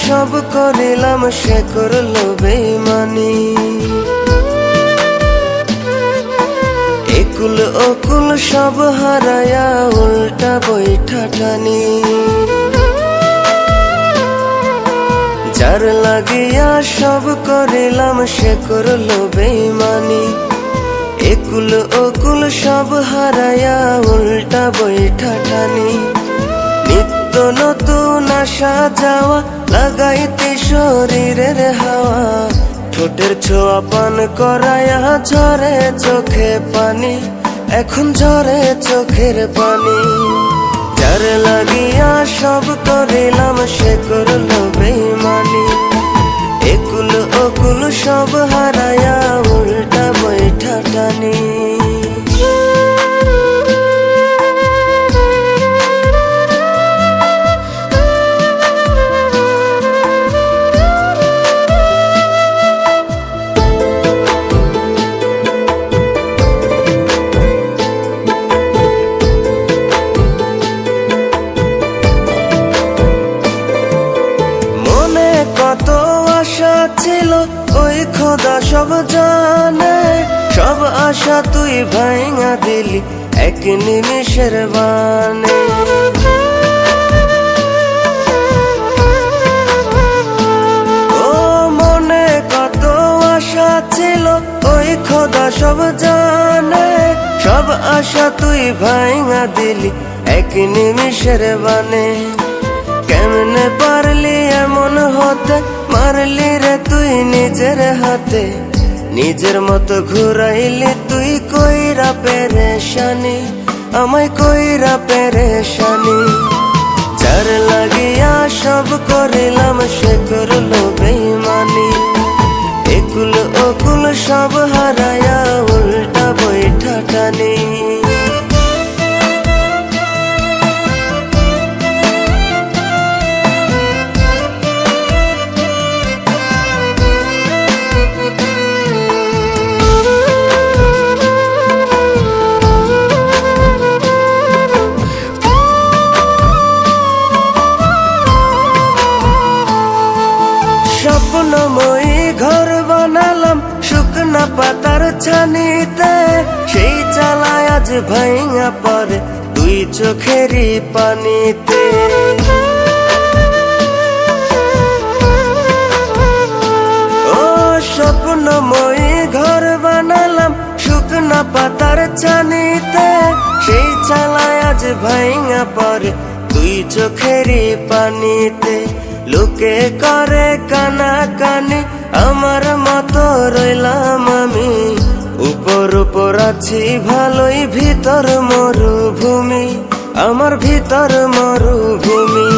সব করিলাম সে করলো বেইমানি। একুল ওকুল সব হারায়া উল্টা বৈঠা টানি। যার লাগিয়া সব করিলাম সে করলো বেইমানি। একুল ওকুল সব হারায়া উল্টা বৈঠা টানি। নিত্য নতুন আসা যাওয়া লাগাইতে শরীরের হাওয়া। ঠোঁটের ছোঁয়া পান করায়া ঝরে চোখে পানি, এখন ঝরে চোখের পানি। যার লাগিয়া সব করিলাম সে করলো বেইমানি। একুল ওকুল সব হারায়া উল্টা বৈঠা টানি। কত আশা ছিল ওই খোদা সব জানে। সব আশা তুই ভাঙা দিলি এক নিমিষের বানে। ও মনে কত আশা ছিল ওই খোদা সব জানে। সব আশা তুই ভাঙা দিলি এক নিমিষের বানে। কেমনে পারলি এমন হতে, মারলি রে তুই নিজের হাতে। নিজের মতো ঘুরাইলি তুই কইরা পেরেশানি, আমায় কইরা পেরেশানি। যার লাগিয়া সব করিলাম সে করলো বেইমানি। একুল ওকুল সব হারায়া উল্টা বৈঠা টানি। স্বপ্নময়ী ঘর বানালাম শুকনা পাতার ছানিতে। সেই চালায় আজ ভাঙা পড়ে দুই চোখেরই পানিতে। ও স্বপ্নময়ী ঘর বানালাম শুকনা পাতার ছানিতে। সেই চালায় আজ ভাঙা পড়ে দুই চোখেরই পানিতে। লোকে করে কানা কানি আমার মতো রইলাম আমি। উপর উপর আছি ভালোই ভিতর মরুভূমি, আমার ভিতর মরুভূমি।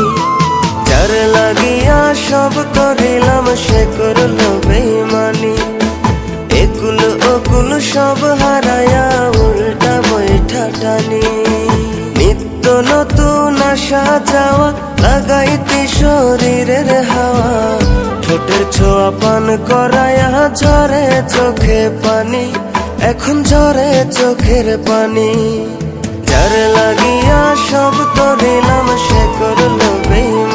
যার লাগিয়া সব করিলাম সে করলো বেইমানি। একুল ওকুল সব হারায়া উল্টা বৈঠা টানি। নিত্য নতুন আসা যাওয়া লাগাইতে শরীরের হাওয়া। ঠোঁটের ছোঁয়া পান করায়া ঝরে চোখে পানি, এখন ঝরে চোখের পানি। যার লাগিয়া সব করিলাম সে করলো বেইমানি।